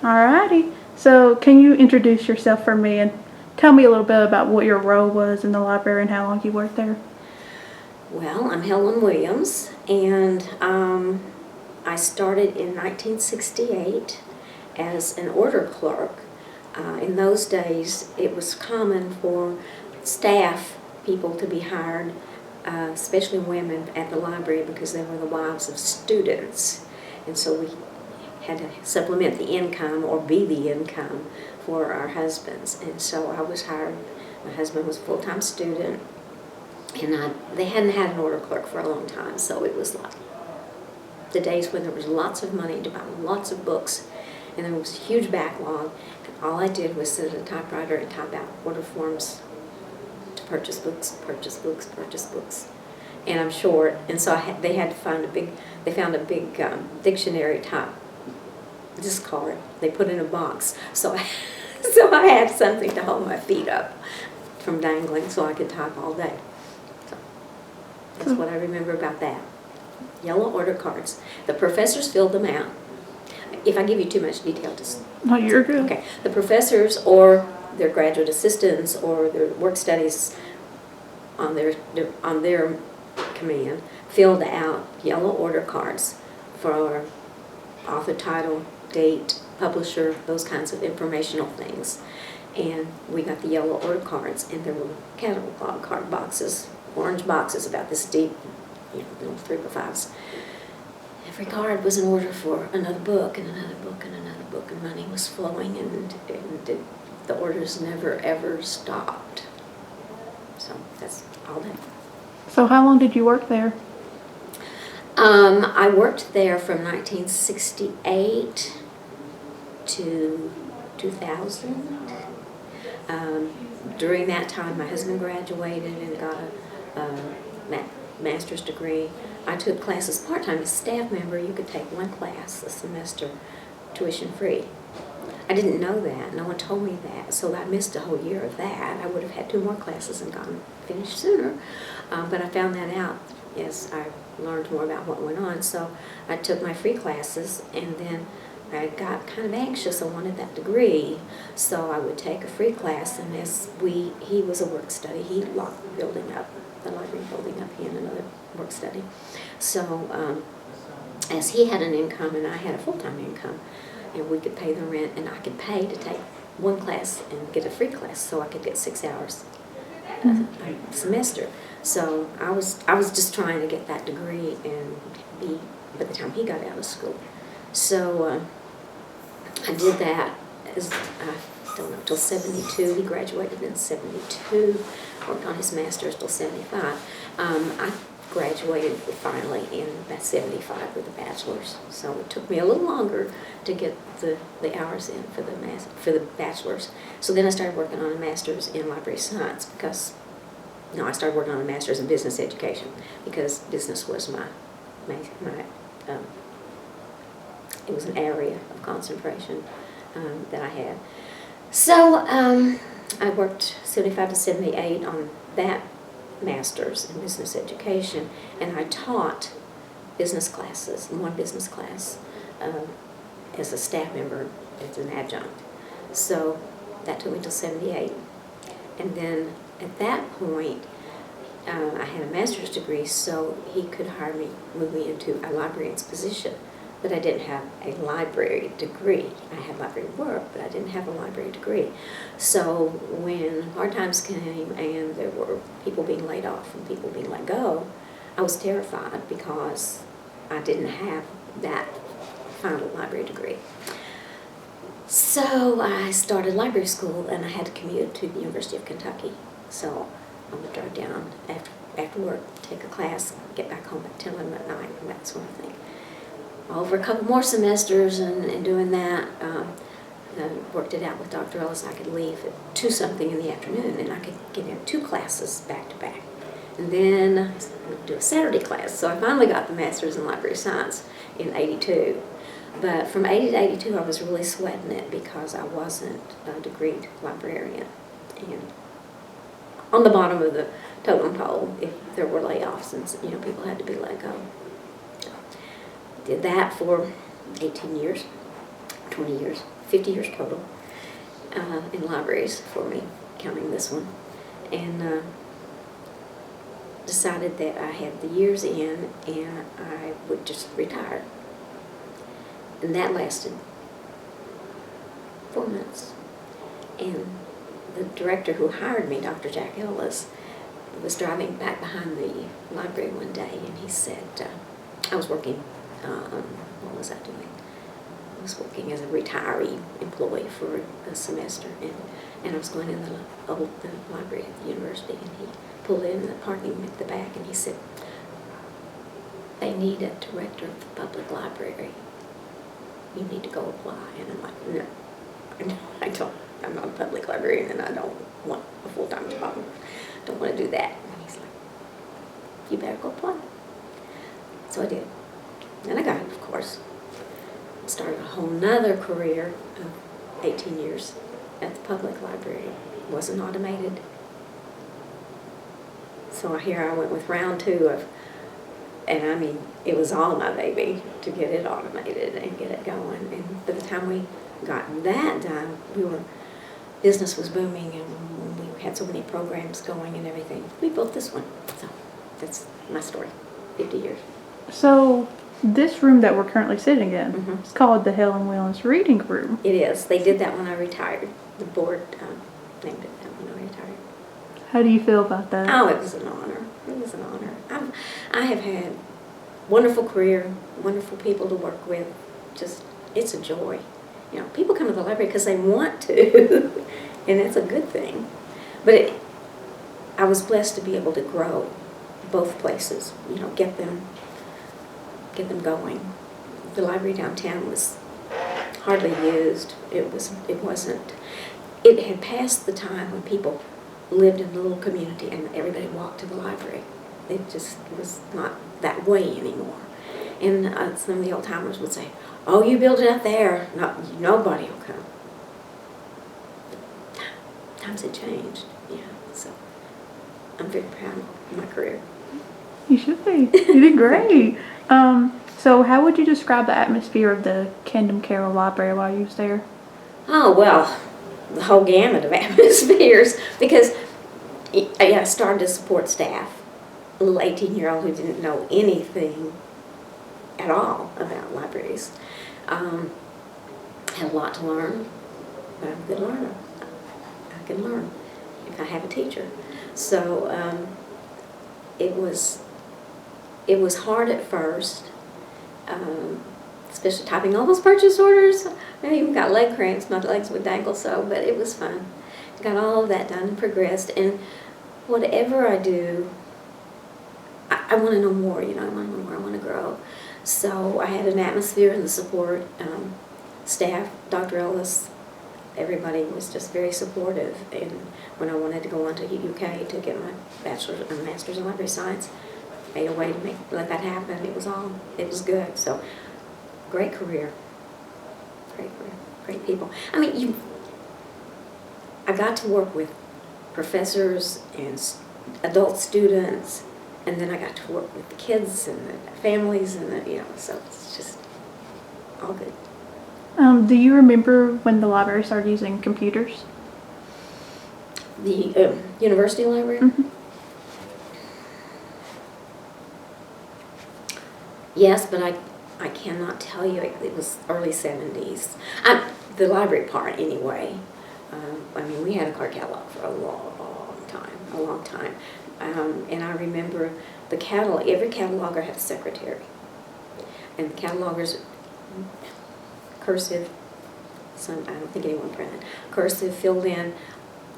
Alrighty. So, can you introduce yourself for me and tell me a little bit about what your role was in the library and how long you worked there? Well, I'm Helen Williams, and I started in 1968 as an order clerk. In those days, it was common for staff people to be hired, especially women, at the library because they were the wives of students. And so we had to supplement the income or be the income for our husbands. And so I was hired. My husband was a full-time student, and they hadn't had an order clerk for a long time, so it was like the days when there was lots of money to buy lots of books, and there was a huge backlog, and all I did was sit at a typewriter and type out order forms to purchase books, purchase books, purchase books. And I'm short, and so they had to find they found a big dictionary type discard. They put in a box, so I had something to hold my feet up from dangling so I could type all day. So that's what I remember about that. Yellow order cards. The professors filled them out. If I give you too much detail, just... No, you're good. Okay. The professors or their graduate assistants or their work studies on their command filled out yellow order cards for author, title, date, publisher, those kinds of informational things. And we got the yellow order cards, and there were catalog card boxes, orange boxes about this deep, little 3x5s. Every card was an order for another book and another book and another book, and money was flowing, and the orders never ever stopped. So that's all that. So, how long did you work there? I worked there from 1968 to 2000. During that time, my husband graduated and got a master's degree. I took classes part-time as a staff member. You could take one class a semester, tuition free. I didn't know that. No one told me that, so I missed a whole year of that. I would have had 2 more classes and gotten finished sooner, but I found that out as I learned more about what went on. So I took my free classes, and then I got kind of anxious. I wanted that degree, so I would take a free class, and he was a work study. He locked the building up, the library building up, he and another work study. So as he had an income and I had a full-time income, and we could pay the rent, and I could pay to take one class and get a free class, so I could get 6 hours a semester. So I was just trying to get that degree and be by the time he got out of school. So I did that as I don't know till 72. He graduated in 72. Worked on his master's till 75. I graduated finally in about 75 with a bachelor's. So it took me a little longer to get the hours in for the bachelor's. So then I started working on a master's in library science I started working on a master's in business education because business was it was an area of concentration that I had. So I worked 75 to 78 on that master's in business education, and I taught business classes, one business class, as a staff member, as an adjunct. So that took me till 78. And then at that point, I had a master's degree, so he could hire me, move me into a librarian's position. But I didn't have a library degree. I had library work, but I didn't have a library degree. So when hard times came and there were people being laid off and people being let go, I was terrified because I didn't have that final library degree. So I started library school, and I had to commute to the University of Kentucky. So I would drive down after work, take a class, get back home at 10, 11 at night, and that sort of thing. Over a couple more semesters and doing that, I worked it out with Dr. Ellis. I could leave at 2-something in the afternoon, and I could get in 2 classes back to back. And then I would do a Saturday class. So I finally got the master's in library science in 82. But from 80 to 82, I was really sweating it because I wasn't a degreed librarian. And on the bottom of the totem pole, if there were layoffs and people had to be let go. Did that for 18 years. 20 years, 50 years total in libraries for me, counting this one. And decided that I had the years in and I would just retire. And that lasted 4 months. And the director who hired me, Dr. Jack Ellis, was driving back behind the library one day, and he said, I was working, what was I doing? I was working as a retiree employee for a semester, and I was going in the library at the university, and he pulled in the parking at the back, and he said, they need a director of the public library. You need to go apply. And I'm like, no, I don't. I'm not a public librarian, and I don't want a full-time job. Don't want to do that. And he's like, you better go apply. So I did. And I got it, of course. Started a whole nother career of 18 years at the public library. It wasn't automated. So here I went with round 2 of, and I mean, it was all my baby to get it automated and get it going. And by the time we got that done, business was booming, and we had so many programs going and everything. We built this one. So that's my story, 50 years. So this room that we're currently sitting in Mhm. is called the Helen Williams Reading Room. It is. They did that when I retired. The board named it that when I retired. How do you feel about that? Oh, it was an honor. It was an honor. I have had wonderful career, wonderful people to work with. Just, it's a joy. You know, people come to the library because they want to, and that's a good thing. But I was blessed to be able to grow both places. You know, get them going. The library downtown was hardly used. It wasn't. It had passed the time when people lived in a little community and everybody walked to the library. It just was not that way anymore. And some of the old timers would say, "Oh, you build it up there, nobody will come." Times had changed, yeah. So I'm very proud of my career. You should be. You did great. So how would you describe the atmosphere of the Camden-Carroll Library while you was there? Oh, well, the whole gamut of atmospheres, because I started to support staff, a little 18-year-old who didn't know anything at all about libraries. Had a lot to learn, but I'm a good learner. I can learn if I have a teacher. So it was hard at first, especially typing all those purchase orders. I even got leg cramps, my legs would dangle so, but it was fun. Got all of that done and progressed, and whatever I do, I want to know more, you know, I want to know more, I want to grow. So I had an atmosphere and the support, staff, Dr. Ellis, everybody was just very supportive. And when I wanted to go on to UK to get my bachelor's and master's in library science, made a way to let that happen. It was good. So great career, great people. I mean, I got to work with professors and adult students, and then I got to work with the kids and the families, and so it's just all good. Do you remember when the library started using computers? The university library? Mm-hmm. Yes, but I cannot tell you. It was early 70s. The library part, anyway. I mean, we had a card catalog for a long time. And I remember the catalog. Every cataloger had a secretary, and the catalogers, cursive. I don't think anyone printed cursive. Filled in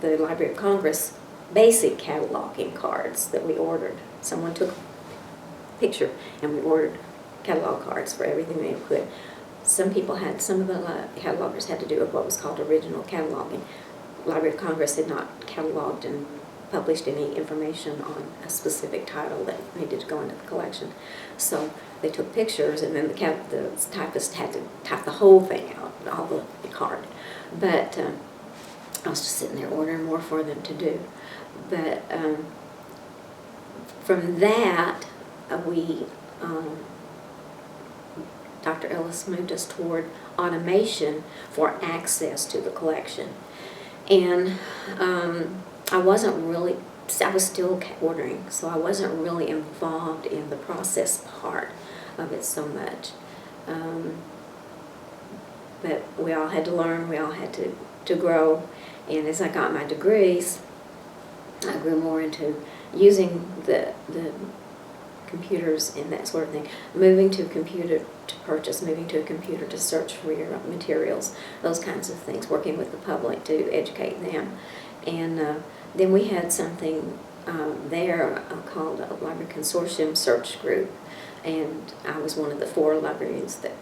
the Library of Congress basic cataloging cards that we ordered. Someone took a picture, and we ordered catalog cards for everything they could. Some of the catalogers had to do what was called original cataloging. Library of Congress had not cataloged and published any information on a specific title that needed to go into the collection. So they took pictures, and then the typist had to type the whole thing out, all the card. But I was just sitting there ordering more for them to do. But from that, Dr. Ellis moved us toward automation for access to the collection. And I was still ordering, so I wasn't really involved in the process part of it so much. But we all had to learn, we all had to grow, and as I got my degrees, I grew more into using the computers and that sort of thing, moving to a computer to purchase, moving to a computer to search for your materials, those kinds of things, working with the public to educate them. And then we had something there called a Library Consortium Search Group, and I was one of the 4 librarians that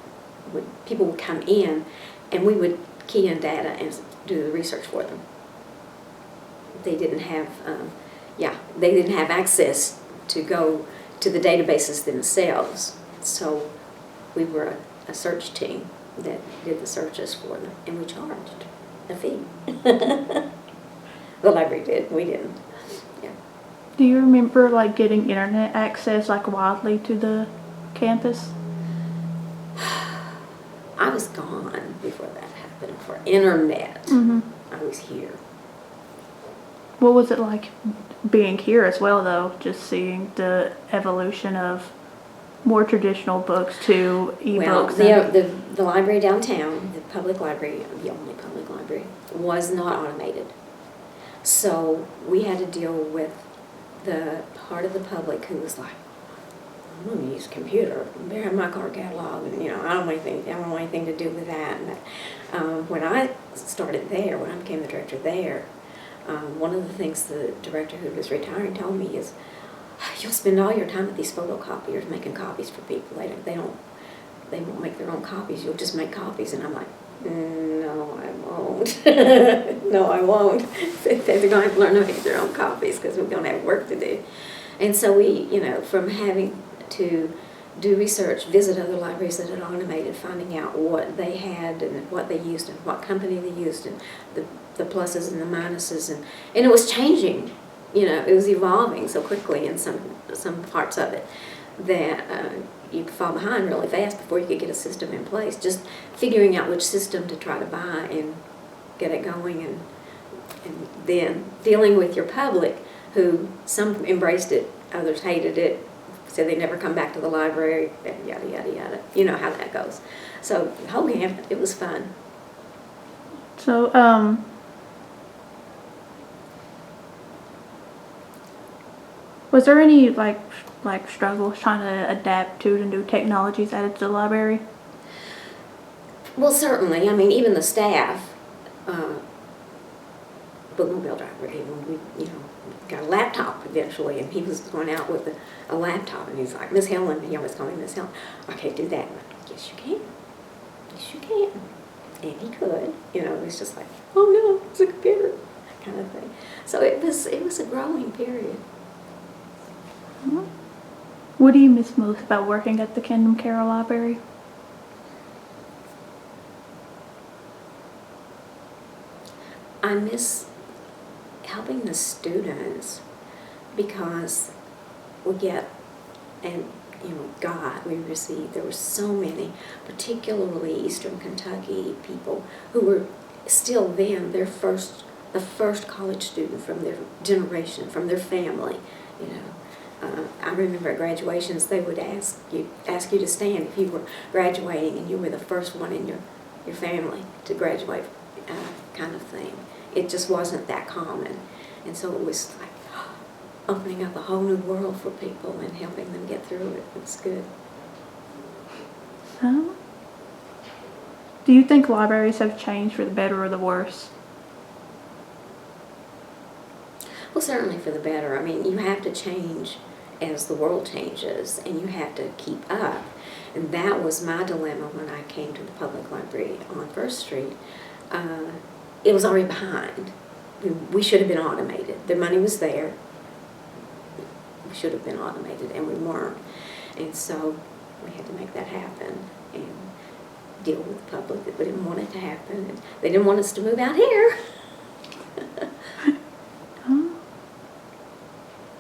people would come in and we would key in data and do the research for them. They didn't have, they didn't have access to go to the databases themselves. So we were a search team that did the searches for them, and we charged a fee. The library did, we didn't. Yeah. Do you remember like getting internet access like widely to the campus? I was gone before that happened for internet. Mm-hmm. I was here. What was it like being here as well, though, just seeing the evolution of more traditional books to ebooks? Well, the library downtown, the public library, the only public library, was not automated. So we had to deal with the part of the public who was like, I'm going to use a computer. I better have my card catalog, and I don't want anything to do with that. And when I started there, when I became the director there, one of the things the director who was retiring told me is, you'll spend all your time at these photocopiers making copies for people. They won't make their own copies. You'll just make copies. And I'm like, no, I won't. No, I won't. They're going to have to learn to make their own copies because we're going to have work to do. And so we, from having to do research, visit other libraries that had automated, finding out what they had and what they used and what company they used and the pluses and the minuses, and it was changing. It was evolving so quickly in some parts of it that you'd fall behind really fast before you could get a system in place. Just figuring out which system to try to buy and get it going, and then dealing with your public, who some embraced it, others hated it, said they never come back to the library, yada yada yada. You know how that goes. So the whole gamut. It was fun. So was there any like struggles trying to adapt to the new technologies added to the library? Well, certainly. I mean, even the staff, bookmobile driver, we got a laptop eventually, and he was going out with a laptop, and he's like, Miss Helen, he always called me Miss Helen. I can't do that. I'm like, yes, you can. Yes, you can. And he could. It was just like, oh no, it's a computer, kind of thing. So it was a growing period. What do you miss most about working at the Camden-Carroll Library? I miss helping the students, because we get, and we received, there were so many, particularly Eastern Kentucky people who were still then the first college student from their generation, from their family. I remember at graduations they would ask you to stand if you were graduating and you were the first one in your family to graduate, kind of thing. It just wasn't that common, and so it was like opening up a whole new world for people and helping them get through it. It was good. Do you think libraries have changed for the better or the worse? Well, certainly for the better. I mean, you have to change as the world changes, and you have to keep up. And that was my dilemma when I came to the public library on First Street. It was already behind. We should have been automated. The money was there. We should have been automated, and we weren't. And so we had to make that happen and deal with the public that didn't want it to happen. And they didn't want us to move out here.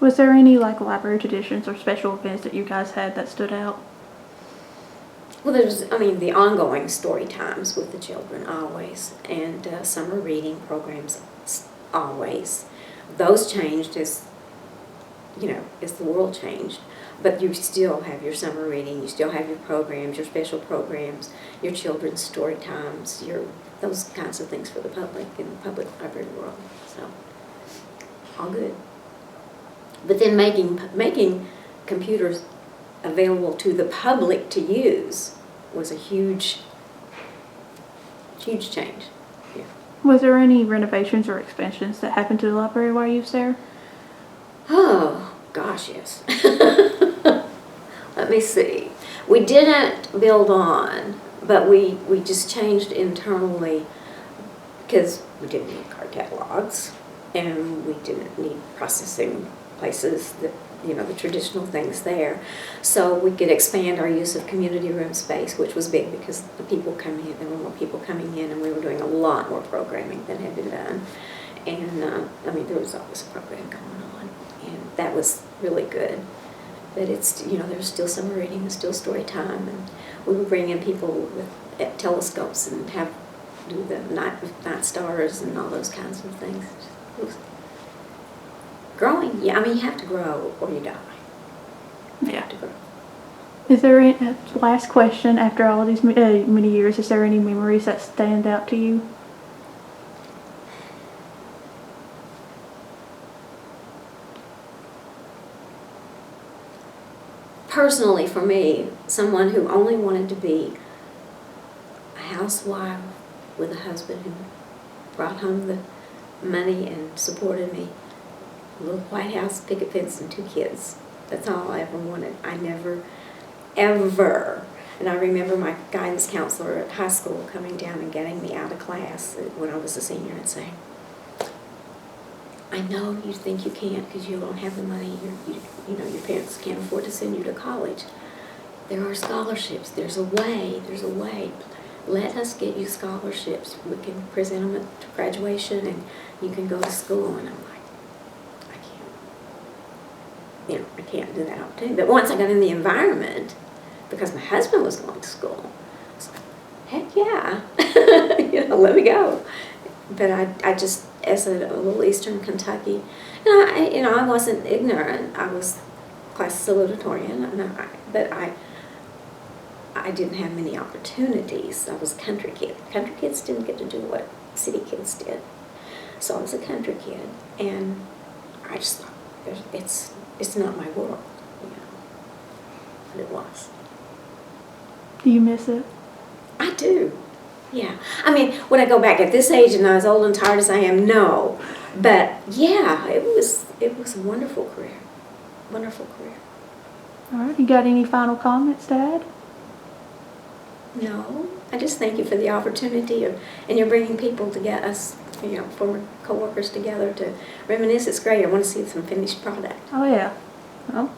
Was there any library traditions or special events that you guys had that stood out? Well, there's, I mean, the ongoing story times with the children always, and summer reading programs always. Those changed as, you know, as the world changed. But you still have your summer reading, you still have your programs, your special programs, your children's story times, those kinds of things for the public in the public library world. So, all good. But then making computers available to the public to use was a huge change. Yeah. Was there any renovations or expansions that happened to the library while you was there? Oh, gosh, yes. Let me see. We didn't build on, but we just changed internally because we didn't need card catalogs and we didn't need processing places that, you know, the traditional things there. So we could expand our use of community room space, which was big because the people coming in, there were more people coming in, and we were doing a lot more programming than had been done. And I mean, there was always a program going on, and that was really good. But it's, you know, there's still summer reading and still story time, and we would bring in people with telescopes and do the night stars and all those kinds of things. It was growing, yeah. I mean, you have to grow or you die. You have to grow. Is there any, last question, after all these many years, is there any memories that stand out to you? Personally, for me, someone who only wanted to be a housewife with a husband who brought home the money and supported me, a little white house, picket fence, and 2 kids. That's all I ever wanted. I never, ever. And I remember my guidance counselor at high school coming down and getting me out of class when I was a senior and saying, I know you think you can't because you don't have the money, you know, your parents can't afford to send you to college. There are scholarships. There's a way. Let us get you scholarships. We can present them at graduation and you can go to school. And I'm like, I can't do that opportunity. But once I got in the environment, because my husband was going to school, I was like, heck yeah, you know, let me go. But I just, as a little Eastern Kentucky, and I wasn't ignorant. I was class salutatorian, but I didn't have many opportunities. I was a country kid. Country kids didn't get to do what city kids did. So I was a country kid, and I just thought, it's not my world, you know, but it was. Do you miss it? I do, yeah. I mean, when I go back at this age and I was old and tired as I am, no. But yeah, it was a wonderful career, wonderful career. All right, you got any final comments to add? No, I just thank you for the opportunity and you're bringing people to get us, you know, former co-workers together to reminisce. It's great. I want to see some finished product. Oh yeah. Well,